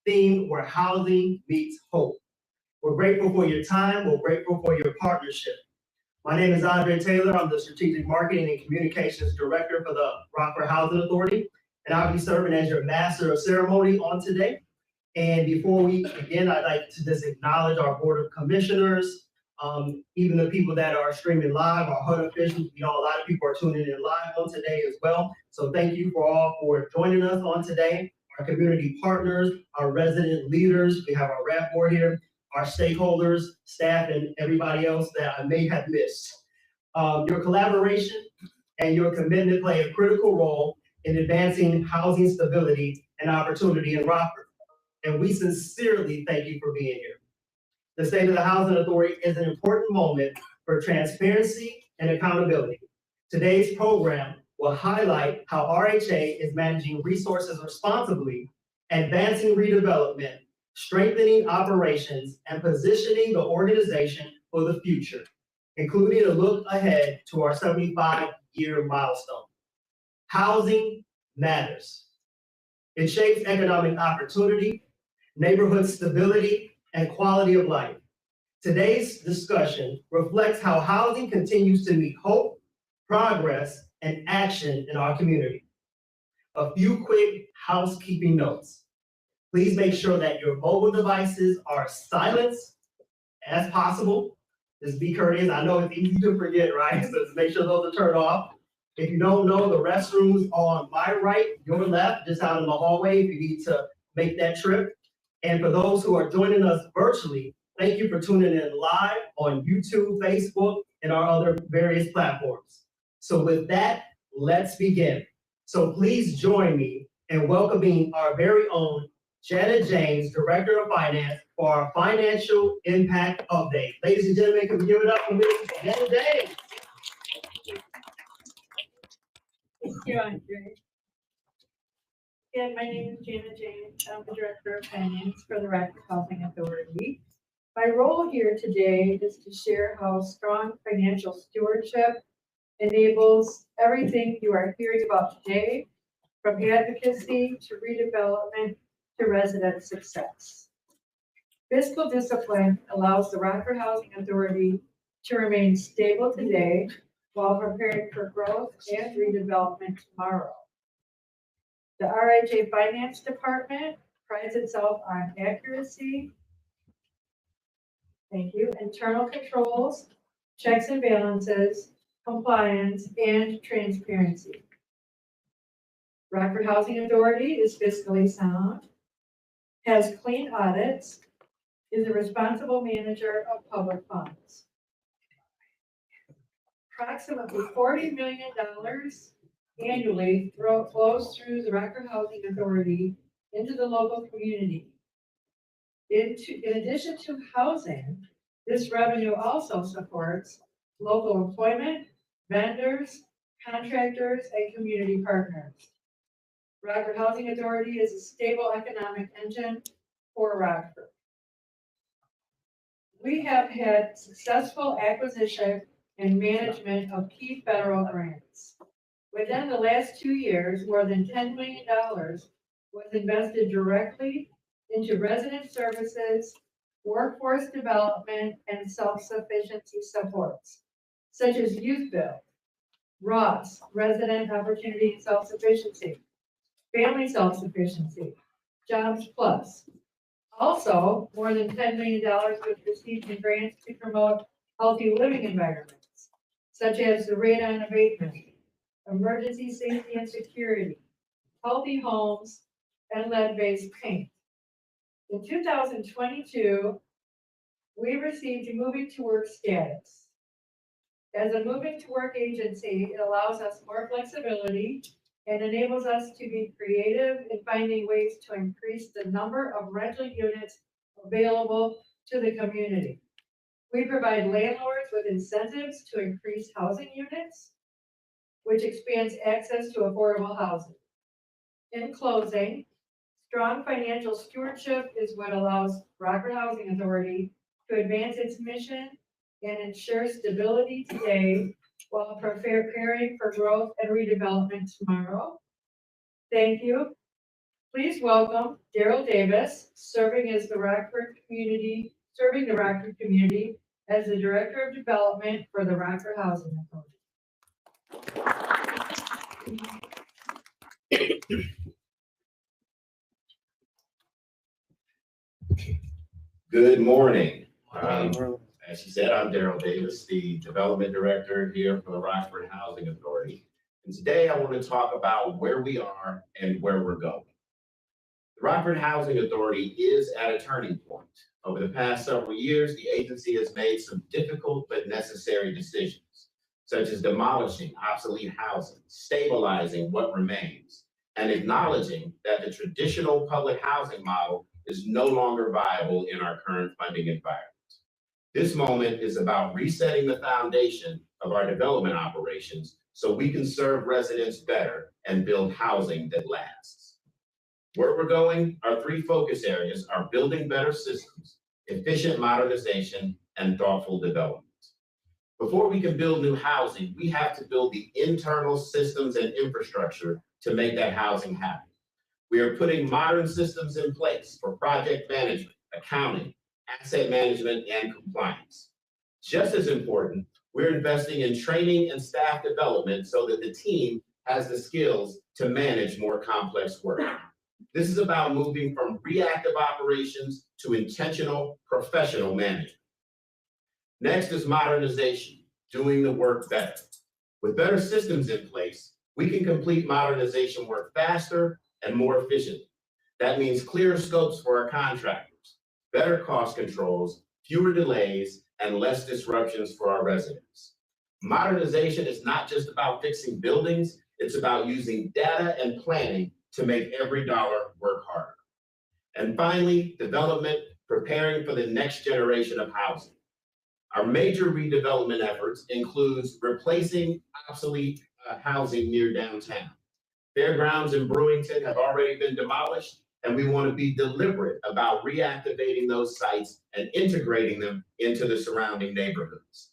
theme where housing meets hope. We're grateful for your time. We're grateful for your partnership. My name is Andre Taylor. I'm the Strategic Marketing and Communications Director for the Rockford Housing Authority, and I'll be serving as your Master of Ceremony on today. And before we begin, I'd like to just acknowledge our Board of Commissioners, even the people that are streaming live, our HUD officials. You know, a lot of people are tuning in live on today as well. So thank you for joining us on today. Our community partners, our resident leaders, we have our RAP board here, our stakeholders, staff, and everybody else that I may have missed. Your collaboration and your commitment play a critical role in advancing housing stability and opportunity in Rockford. And we sincerely thank you for being here. The State of the Housing Authority is an important moment for transparency and accountability. Today's program will highlight how RHA is managing resources responsibly, advancing redevelopment, strengthening operations, and positioning the organization for the future, including a look ahead to our 75-year milestone. Housing matters. It shapes economic opportunity, neighborhood stability, and quality of life. Today's discussion reflects how housing continues to meet hope, progress, and action in our community. A few quick housekeeping notes. Please make sure that your mobile devices are silenced as possible. Just be courteous. I know it's easy to forget, right? So just make sure those are turned off. If you don't know, the restrooms are on my right, your left, just out in the hallway if you need to make that trip. And for those who are joining us virtually, thank you for tuning in live on YouTube, Facebook, and our other various platforms. So with that, let's begin. So please join me in welcoming our very own Janet James, Director of Finance, for our Financial Impact Update. Ladies and gentlemen, can we give it up for Ms. Janet James? Thank you, Andre. Again, my name is Janet James. I'm the Director of Finance for the Rockford Housing Authority. My role here today is to share how strong financial stewardship enables everything you are hearing about today, from advocacy to redevelopment to resident success. Fiscal discipline allows the Rockford Housing Authority to remain stable today while preparing for growth and redevelopment tomorrow. The RHA Finance Department prides itself on accuracy, internal controls, checks and balances, compliance, and transparency. Rockford Housing Authority is fiscally sound, has clean audits, is a responsible manager of public funds. Approximately $40 million annually flows through the Rockford Housing Authority into the local community. In addition to housing, this revenue also supports local employment, vendors, contractors, and community partners. Rockford Housing Authority is a stable economic engine for Rockford. We have had successful acquisition and management of key federal grants. Within the last 2 years, more than $10 million was invested directly into resident services, workforce development, and self-sufficiency supports, such as Youth Build, ROS, Resident Opportunity and Self-Sufficiency, Family Self-Sufficiency, Jobs Plus. Also, more than $10 million was received in grants to promote healthy living environments, such as the radon abatement, emergency safety and security, healthy homes, and lead-based paint. In 2022, we received Moving to Work status. As a Moving to Work agency, it allows us more flexibility and enables us to be creative in finding ways to increase the number of rental units available to the community. We provide landlords with incentives to increase housing units, which expands access to affordable housing. In closing, strong financial stewardship is what allows Rockford Housing Authority to advance its mission and ensure stability today while preparing for growth and redevelopment tomorrow. Thank you. Please welcome Daryl Davis, serving the Rockford community as the Director of Development for the Rockford Housing Authority. Good morning. As she said, I'm Daryl Davis, the Development Director here for the Rockford Housing Authority. And today I want to talk about where we are and where we're going. The Rockford Housing Authority is at a turning point. Over the past several years, the agency has made some difficult but necessary decisions, such as demolishing obsolete housing, stabilizing what remains, and acknowledging that the traditional public housing model is no longer viable in our current funding environment. This moment is about resetting the foundation of our development operations so we can serve residents better and build housing that lasts. Where we're going, our three focus areas are building better systems, efficient modernization, and thoughtful development. Before we can build new housing, we have to build the internal systems and infrastructure to make that housing happen. We are putting modern systems in place for project management, accounting, asset management, and compliance. Just as important, we're investing in training and staff development so that the team has the skills to manage more complex work. This is about moving from reactive operations to intentional professional management. Next is modernization, doing the work better. With better systems in place, we can complete modernization work faster and more efficiently. That means clearer scopes for our contractors, better cost controls, fewer delays, and less disruptions for our residents. Modernization is not just about fixing buildings, it's about using data and planning to make every dollar work harder. And finally, development, preparing for the next generation of housing. Our major redevelopment efforts includes replacing obsolete housing near downtown. Fairgrounds in Brewington have already been demolished, and we want to be deliberate about reactivating those sites and integrating them into the surrounding neighborhoods.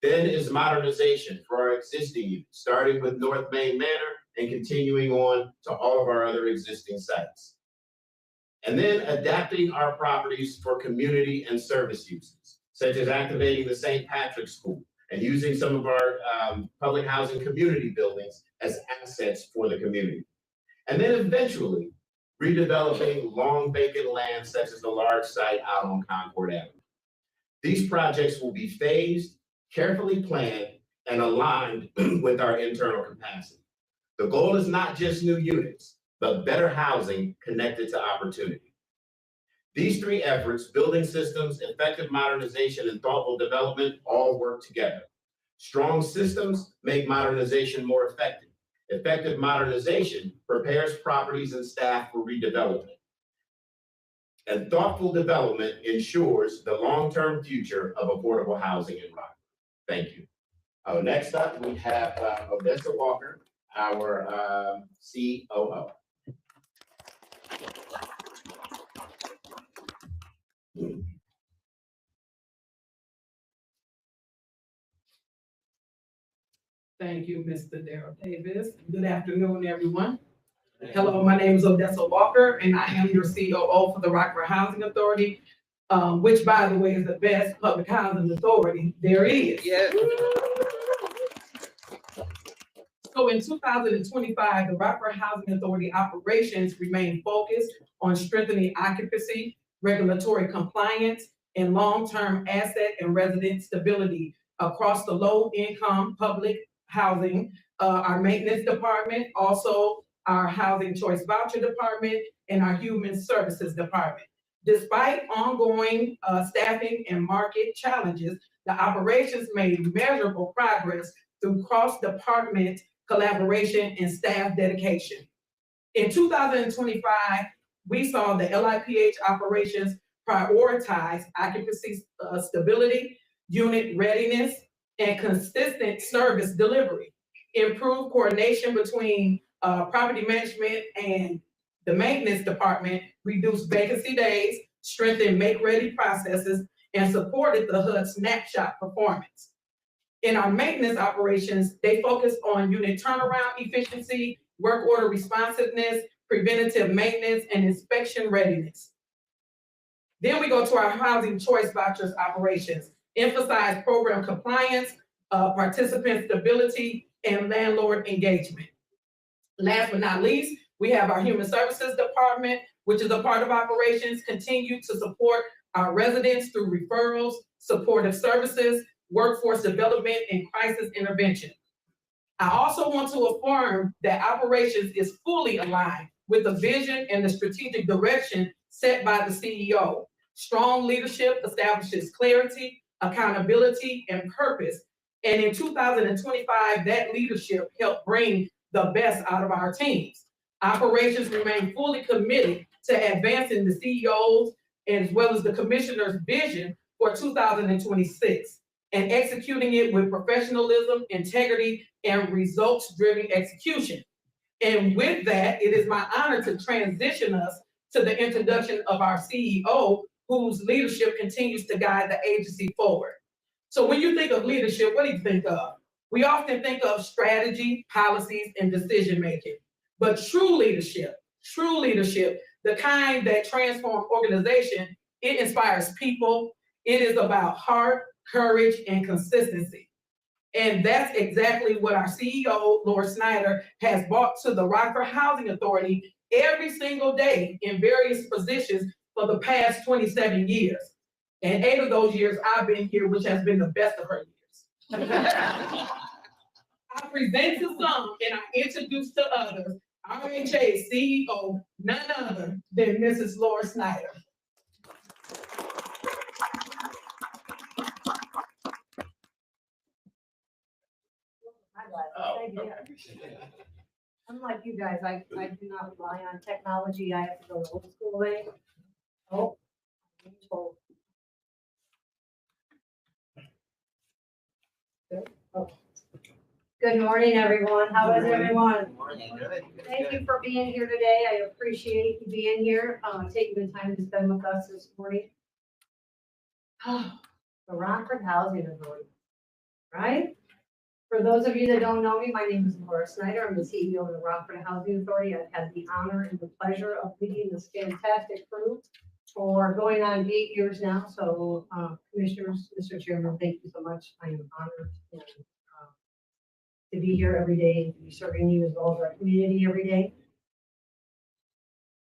Then is modernization for our existing units, starting with North Main Manor and continuing on to all of our other existing sites. And then adapting our properties for community and service uses, such as activating the St. Patrick's School and using some of our public housing community buildings as assets for the community. And then eventually redeveloping long vacant land such as the large site out on Concord Avenue. These projects will be phased, carefully planned, and aligned with our internal capacity. The goal is not just new units, but better housing connected to opportunity. These three efforts, building systems, effective modernization, and thoughtful development, all work together. Strong systems make modernization more effective. Effective modernization prepares properties and staff for redevelopment. And thoughtful development ensures the long-term future of affordable housing in Rockford. Thank you. Next up, we have Odessa Walker, our COO. Thank you, Mr. Daryl Davis. Good afternoon, everyone. Hello, my name is Odessa Walker, and I am your COO for the Rockford Housing Authority, which, by the way, is the best public housing authority there is. Yes. So in 2025, the Rockford Housing Authority operations remain focused on strengthening occupancy, regulatory compliance, and long-term asset and resident stability across the low-income public housing, our maintenance department, also our housing choice voucher department, and our human services department. Despite ongoing staffing and market challenges, the operations made measurable progress through cross-department collaboration and staff dedication. In 2025, we saw the LIPH operations prioritize occupancy stability, unit readiness, and consistent service delivery, improve coordination between property management and the maintenance department, reduce vacancy days, strengthen make-ready processes, and supported the HUD snapshot performance. In our maintenance operations, they focused on unit turnaround efficiency, work order responsiveness, preventative maintenance, and inspection readiness. Then we go to our housing choice vouchers operations, emphasize program compliance, participant stability, and landlord engagement. Last but not least, we have our human services department, which is a part of operations, continue to support our residents through referrals, supportive services, workforce development, and crisis intervention. I also want to affirm that operations is fully aligned with the vision and the strategic direction set by the CEO. Strong leadership establishes clarity, accountability, and purpose. And in 2025, that leadership helped bring the best out of our teams. Operations remain fully committed to advancing the CEO's as well as the commissioner's vision for 2026 and executing it with professionalism, integrity, and results-driven execution. And with that, it is my honor to transition us to the introduction of our CEO, whose leadership continues to guide the agency forward. So when you think of leadership, what do you think of? We often think of strategy, policies, and decision-making. But true leadership, the kind that transforms organization, it inspires people. It is about heart, courage, and consistency. And that's exactly what our CEO, Lord Snyder, has brought to the Rockford Housing Authority every single day in various positions for the past 27 years. And 8 of those years I've been here, which has been the best of her years. I present to some and I introduce to others, RHA CEO, none other than Mrs. Laura Snyder. Thank you. Unlike you guys, I do not rely on technology. I have to go the old school way. Oh. I'm told. Good. Oh. Good morning, everyone. How is everyone? Thank you for being here today. I appreciate you being here, taking the time to spend with us this morning. The Rockford Housing Authority, right? For those of you that don't know me, my name is Laura Snyder. I'm the CEO of the Rockford Housing Authority. I've had the honor and the pleasure of leading this fantastic crew for going on 8 years now. So, commissioners, Mr. Chairman, thank you so much. I am honored and, to be here every day, to be serving you as well as our community every day.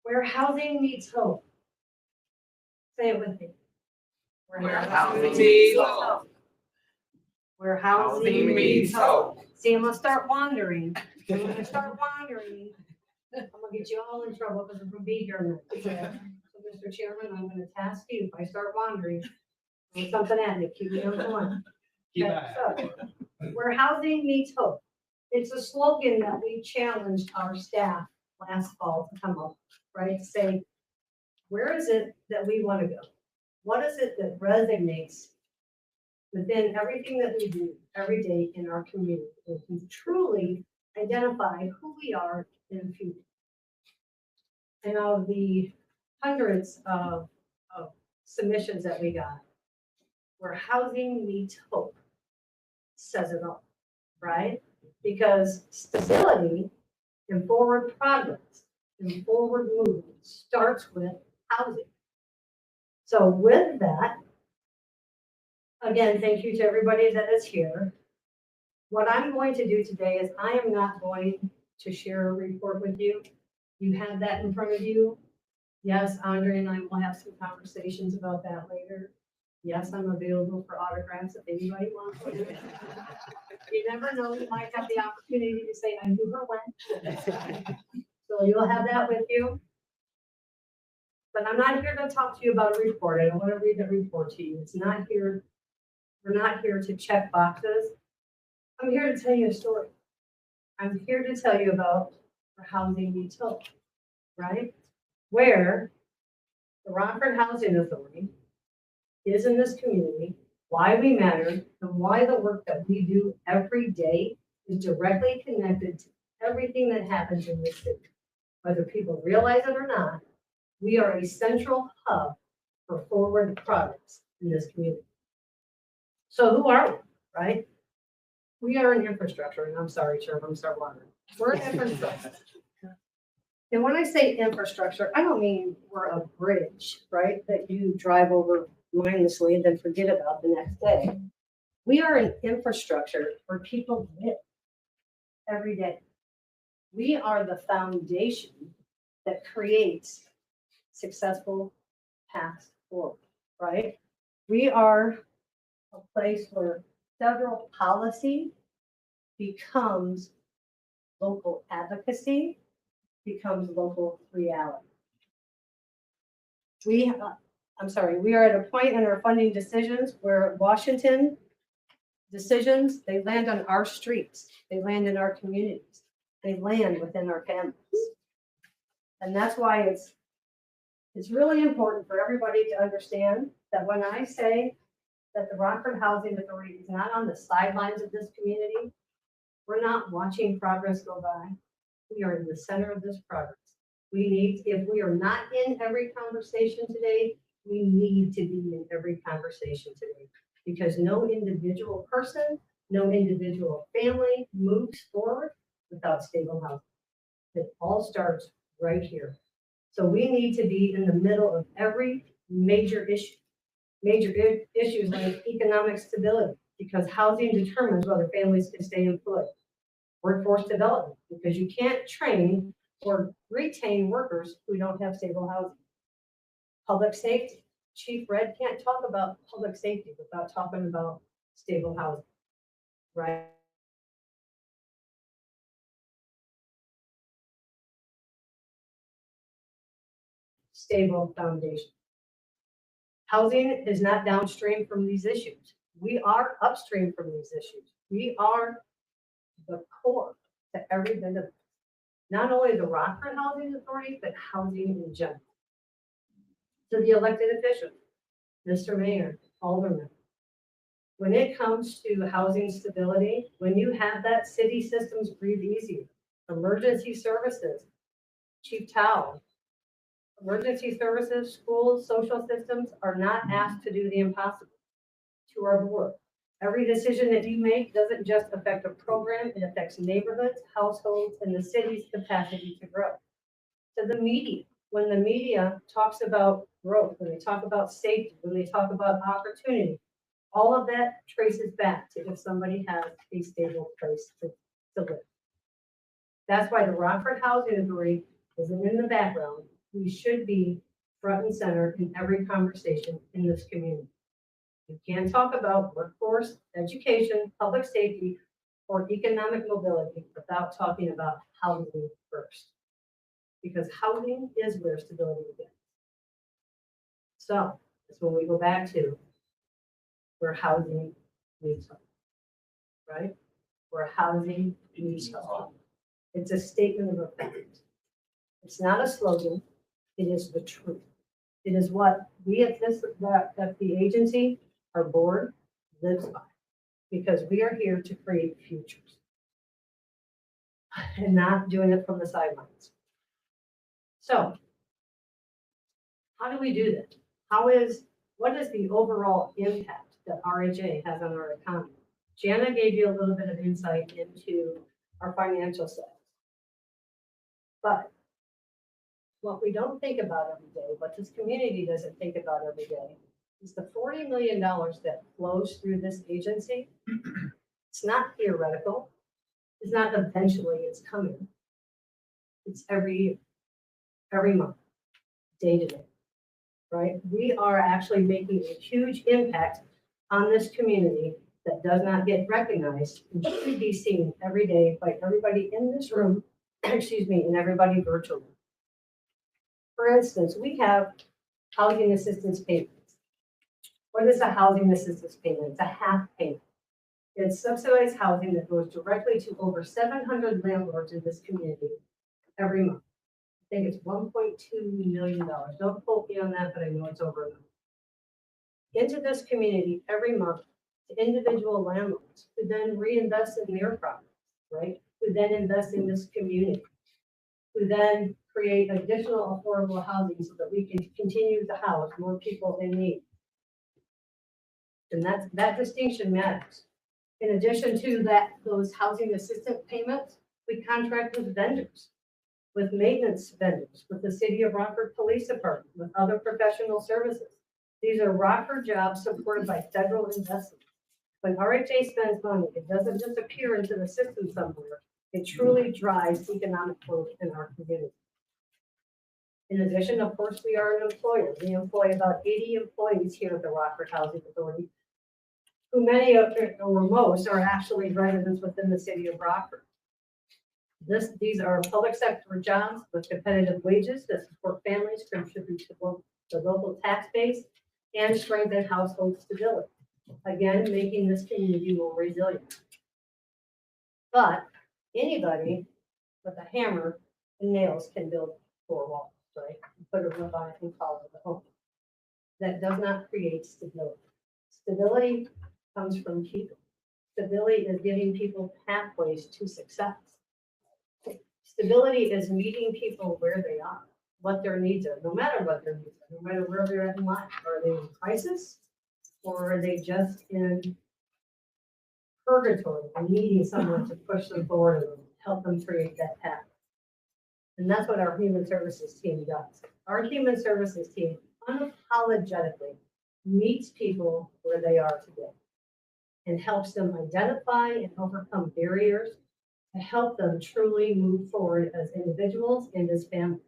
Where housing meets hope. Say it with me. Where housing meets hope. Where housing meets hope. See, I'm gonna start wandering. I'm gonna start wandering. I'm gonna get you all in trouble because I'm gonna be here next. So, Mr. Chairman, I'm gonna task you, if I start wandering, throw something at me, keep me on the line. So, where housing meets hope. It's a slogan that we challenged our staff last fall to come up, right? To say, where is it that we want to go? What is it that resonates within everything that we do every day in our community? We can truly identify who we are in the future. And of the hundreds of submissions that we got, where housing meets hope says it all, right? Because stability and forward progress and forward movement starts with housing. So with that, again, thank you to everybody that is here. What I'm going to do today is I am not going to share a report with you. You have that in front of you. Yes, Andre and I will have some conversations about that later. Yes, I'm available for autographs if anybody wants one. You never know, you might have the opportunity to say, I knew her when. So you'll have that with you. But I'm not here to talk to you about a report. I don't want to read the report to you. It's not here. We're not here to check boxes. I'm here to tell you a story. I'm here to tell you about where housing meets hope, right? Where the Rockford Housing Authority is in this community, why we matter, and why the work that we do every day is directly connected to everything that happens in this city. Whether people realize it or not, we are a central hub for forward progress in this community. So who are we, right? We are an infrastructure, and I'm sorry, Chair, I'm sorry, We're an infrastructure. And when I say infrastructure, I don't mean we're a bridge, right, that you drive over mindlessly and then forget about the next day. We are an infrastructure where people live every day. We are the foundation that creates successful paths forward, right? We are a place where federal policy becomes local advocacy, becomes local reality. We are at a point in our funding decisions where Washington decisions, they land on our streets, they land in our communities, they land within our families. And that's why it's really important for everybody to understand that when I say that the Rockford Housing Authority is not on the sidelines of this community, we're not watching progress go by. We are in the center of this progress. If we are not in every conversation today, we need to be in every conversation today. Because no individual person, no individual family moves forward without stable housing. It all starts right here. So we need to be in the middle of every major issue. Major issues like economic stability, because housing determines whether families can stay employed. Workforce development, because you can't train or retain workers who don't have stable housing. Public safety. Chief Red can't talk about public safety without talking about stable housing, right? Stable foundation. Housing is not downstream from these issues. We are upstream from these issues. We are the core to every bit of it. Not only the Rockford Housing Authority, but housing in general. To the elected officials, Mr. Mayor, Alderman, when it comes to housing stability, when you have that, city systems breathe easier. Emergency services, Chief Tao, emergency services, schools, social systems are not asked to do the impossible. To our board, every decision that you make doesn't just affect a program, it affects neighborhoods, households, and the city's capacity to grow. To the media, when the media talks about growth, when they talk about safety, when they talk about opportunity, all of that traces back to if somebody has a stable place to live. That's why the Rockford Housing Authority isn't in the background. We should be front and center in every conversation in this community. You can't talk about workforce, education, public safety, or economic mobility without talking about housing first. Because housing is where stability begins. So that's when we go back to where housing needs help, right? Where housing needs help. It's a statement of fact. It's not a slogan. It is the truth. It is what we at the agency, our board, lives by. Because we are here to create futures. And not doing it from the sidelines. So, how do we do this? What is the overall impact that RHA has on our economy? Jana gave you a little bit of insight into our financial side. But what we don't think about every day, what this community doesn't think about every day, is the $40 million that flows through this agency. It's not theoretical. It's not eventually it's coming. It's every year, every month, day to day, right? We are actually making a huge impact on this community that does not get recognized and should be seen every day by everybody in this room, excuse me, and everybody virtually. For instance, we have housing assistance payments. What is a housing assistance payment? It's a half payment. It's subsidized housing that goes directly to over 700 landlords in this community every month. I think it's $1.2 million. Don't quote me on that, but I know it's over a million. Into this community every month to individual landlords who then reinvest in their properties, right? Who then invest in this community, who then create additional affordable housing so that we can continue to house more people in need. And that distinction matters. In addition to that, those housing assistance payments, we contract with vendors. with maintenance vendors, with the City of Rockford Police Department, with other professional services. These are Rockford jobs supported by federal investment. When RHA spends money, it doesn't just appear into the system somewhere. It truly drives economic growth in our community. In addition, of course, we are an employer. We employ about 80 employees here at the Rockford Housing Authority, who many of, or most, are actually residents within the city of Rockford. These are public sector jobs with competitive wages that support families, contribute to the local tax base, and strengthen household stability. Again, making this community more resilient. But anybody with a hammer and nails can build 4 walls, right? Put a roof on it and call it a home. That does not create stability. Stability comes from people. Stability is giving people pathways to success. Stability is meeting people where they are, what their needs are, no matter what their needs are, no matter where they're at in life. Are they in crisis? Or are they just in purgatory and needing someone to push them forward and help them create that path? And that's what our human services team does. Our human services team unapologetically meets people where they are today and helps them identify and overcome barriers to help them truly move forward as individuals and as families.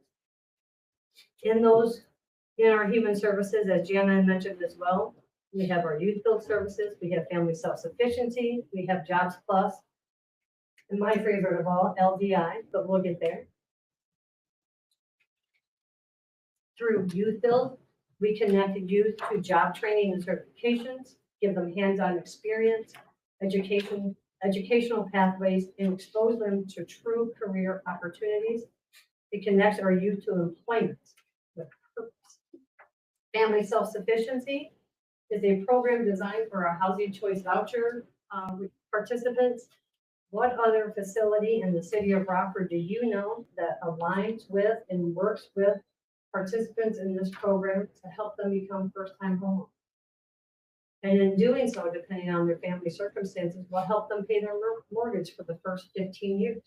In our human services, as Jana mentioned as well, we have our youth build services, we have family self-sufficiency, we have Jobs Plus, and my favorite of all, LDI, but we'll get there. Through Youth Build, we connected youth to job training and certifications, give them hands-on experience, educational pathways, and expose them to true career opportunities. It connects our youth to employment with purpose. Family self-sufficiency is a program designed for our housing choice voucher participants. What other facility in the city of Rockford do you know that aligns with and works with participants in this program to help them become first-time homeowners? And in doing so, depending on their family circumstances, will help them pay their mortgage for the first 15 years.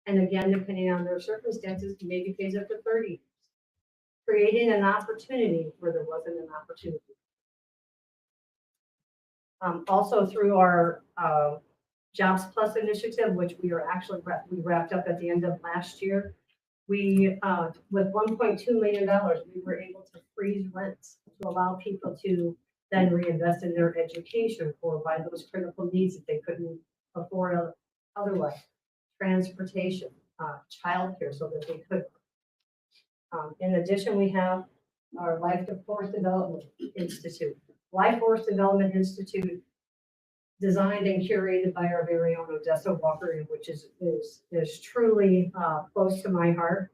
And again, depending on their circumstances, maybe pays up to 30 years. Creating an opportunity where there wasn't an opportunity. Also through our Jobs Plus initiative, which we wrapped up at the end of last year, we, with $1.2 million, we were able to freeze rents to allow people to then reinvest in their education or buy those critical needs that they couldn't afford otherwise. Transportation, childcare, so that they could. In addition, we have our Life Force Development Institute. Life Force Development Institute, designed and curated by our very own Odessa Walker, which is truly close to my heart.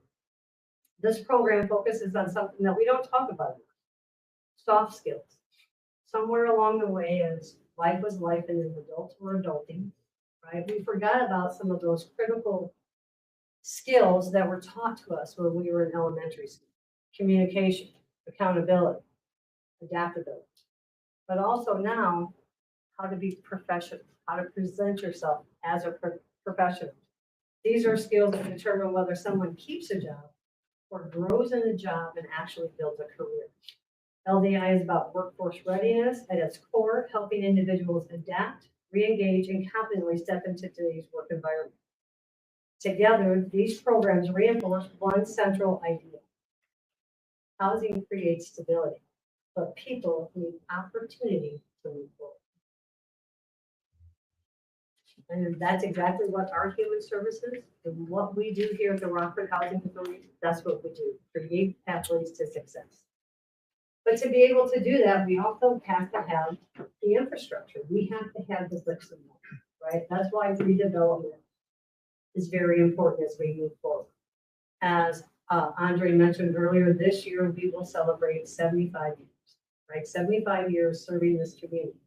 This program focuses on something that we don't talk about enough: soft skills. Somewhere along the way, as life was life and as adults were adulting, right, we forgot about some of those critical skills that were taught to us when we were in elementary school: communication, accountability, adaptability, but also now how to be professional, how to present yourself as a professional. These are skills that determine whether someone keeps a job or grows in a job and actually builds a career. LDI is about workforce readiness at its core, helping individuals adapt, re-engage, and confidently step into today's work environment. Together, these programs reinforce one central idea: housing creates stability, but people need opportunity to move forward. And that's exactly what our human services and what we do here at the Rockford Housing Authority, that's what we do: create pathways to success. But to be able to do that, we also have to have the infrastructure. We have to have the bricks and mortar, right? That's why redevelopment is very important as we move forward. As Andre mentioned earlier, this year we will celebrate 75 years, right? 75 years serving this community,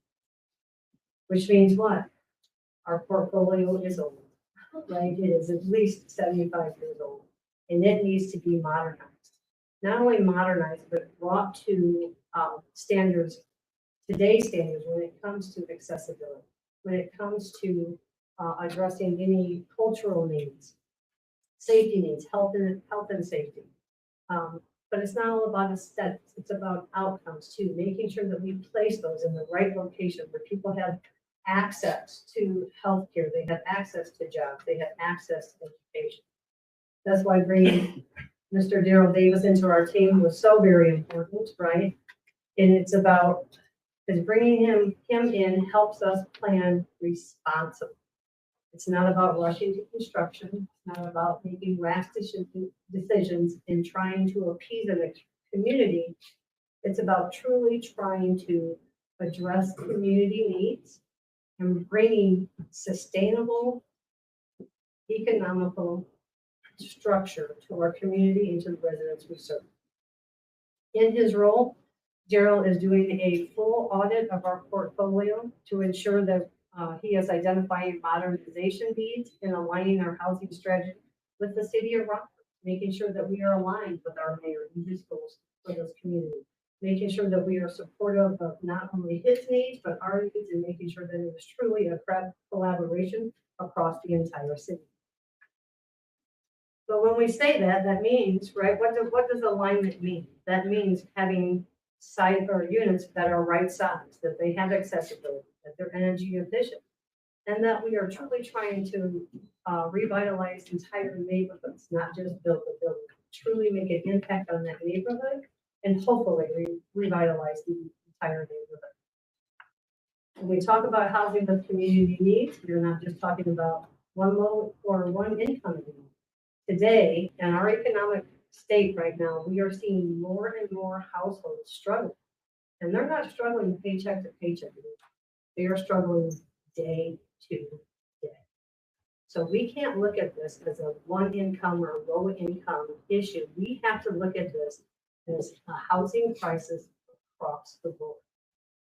which means what? Our portfolio is old, right? It is at least 75 years old, and it needs to be modernized. Not only modernized, but brought to standards, today's standards, when it comes to accessibility, when it comes to addressing any cultural needs, safety needs, health and safety. But it's not all about aesthetics, it's about outcomes too, making sure that we place those in the right location where people have access to healthcare, they have access to jobs, they have access to education. That's why bringing Mr. Darrell Davis into our team was so very important, right? And it's about, because bringing him in helps us plan responsibly. It's not about rushing to construction, it's not about making rash decisions and trying to appease a community. It's about truly trying to address community needs and bringing sustainable, economical structure to our community and to the residents we serve. In his role, Darrell is doing a full audit of our portfolio to ensure that he is identifying modernization needs and aligning our housing strategy with the city of Rockford, making sure that we are aligned with our mayor and his goals for this community, making sure that we are supportive of not only his needs, but our needs, and making sure that it is truly a collaboration across the entire city. But when we say that, that means, right, what does alignment mean? That means having site or units that are right size, that they have accessibility, that they're energy efficient, and that we are truly trying to revitalize entire neighborhoods, not just build a building, truly make an impact on that neighborhood and hopefully revitalize the entire neighborhood. When we talk about housing with community needs, we're not just talking about one low or one income anymore. Today, in our economic state right now, we are seeing more and more households struggle. And they're not struggling paycheck to paycheck. They are struggling day to day. So we can't look at this as a one income or low income issue. We have to look at this as a housing crisis across the board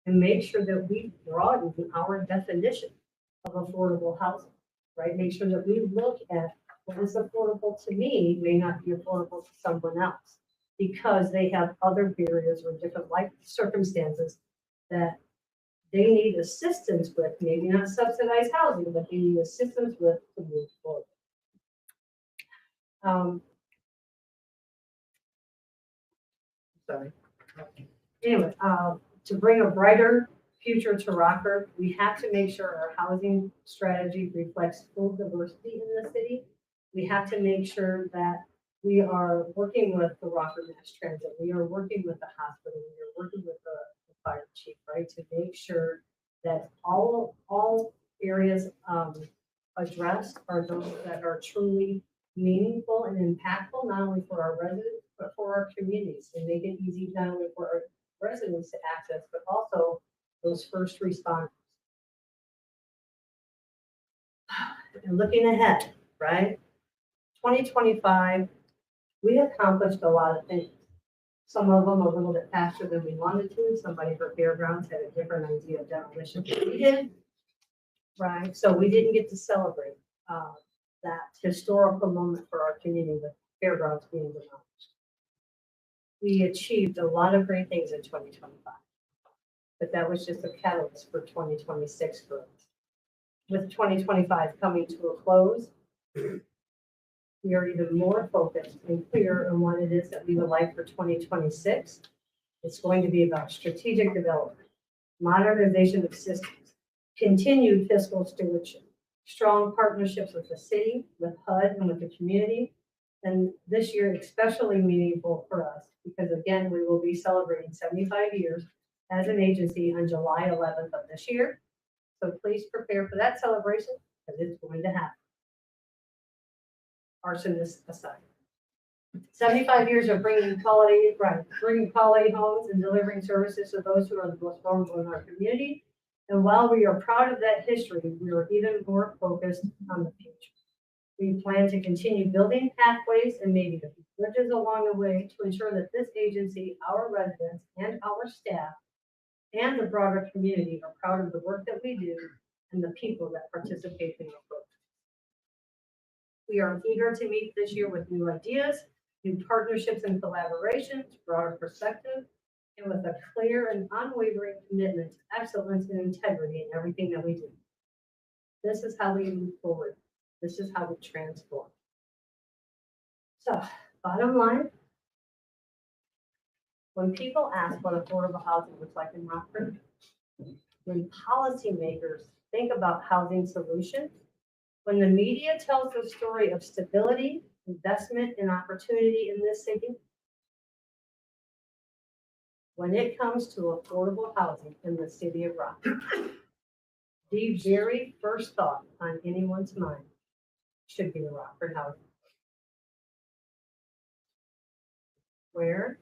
and make sure that we broaden our definition of affordable housing, right? Make sure that we look at what is affordable to me may not be affordable to someone else because they have other barriers or different life circumstances that they need assistance with, maybe not subsidized housing, but they need assistance with to move forward. Sorry. Anyway, to bring a brighter future to Rockford, we have to make sure our housing strategy reflects full diversity in the city. We have to make sure that we are working with the Rockford Mass Transit. We are working with the hospital. We are working with the fire chief, right, to make sure that all areas addressed are those that are truly meaningful and impactful, not only for our residents, but for our communities, and make it easy not only for our residents to access, but also those first responders. And looking ahead, right? 2025, we accomplished a lot of things. Some of them a little bit faster than we wanted to. Somebody for fairgrounds had a different idea of demolition than we did, right? So we didn't get to celebrate that historical moment for our community with fairgrounds being demolished. We achieved a lot of great things in 2025, but that was just a catalyst for 2026 for us. With 2025 coming to a close, we are even more focused and clear on what it is that we would like for 2026. It's going to be about strategic development, modernization of systems, continued fiscal stewardship, strong partnerships with the city, with HUD, and with the community. And this year, especially meaningful for us, because again, we will be celebrating 75 years as an agency on July 11th of this year. So please prepare for that celebration because it's going to happen. Arsonists aside. 75 years of bringing quality homes and delivering services to those who are the most vulnerable in our community. And while we are proud of that history, we are even more focused on the future. We plan to continue building pathways and maybe a few bridges along the way to ensure that this agency, our residents, and our staff, and the broader community are proud of the work that we do and the people that participate in our program. We are eager to meet this year with new ideas, new partnerships and collaborations, broader perspective, and with a clear and unwavering commitment to excellence and integrity in everything that we do. This is how we move forward. This is how we transform. So, bottom line, when people ask what affordable housing looks like in Rockford, when policymakers think about housing solutions, when the media tells the story of stability, investment, and opportunity in this city, when it comes to affordable housing in the city of Rockford, the very first thought on anyone's mind should be the Rockford housing. Where?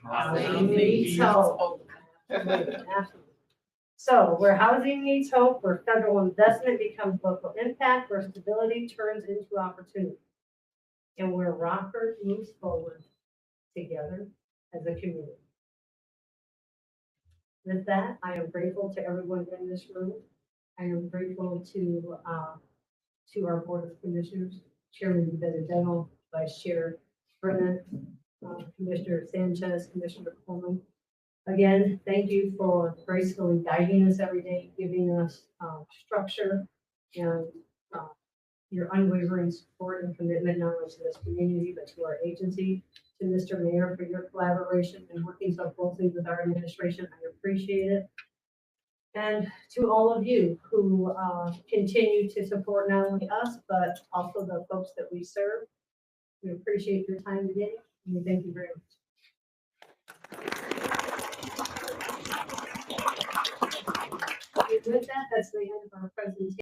Housing meets hope. Absolutely. So where housing meets hope, where federal investment becomes local impact, where stability turns into opportunity, and where Rockford moves forward together as a community. With that, I am grateful to everyone in this room. I am grateful to our Board of Commissioners, Chairman Benedetto, Vice Chair Brennan, Commissioner Sanchez, Commissioner Coleman. Again, thank you for gracefully guiding us every day, giving us structure and your unwavering support and commitment not only to this community, but to our agency. To Mr. Mayor for your collaboration and working so closely with our administration, I appreciate it. And to all of you who continue to support not only us, but also the folks that we serve. We appreciate your time today, and we thank you very much. With that, that's the end of our presentation.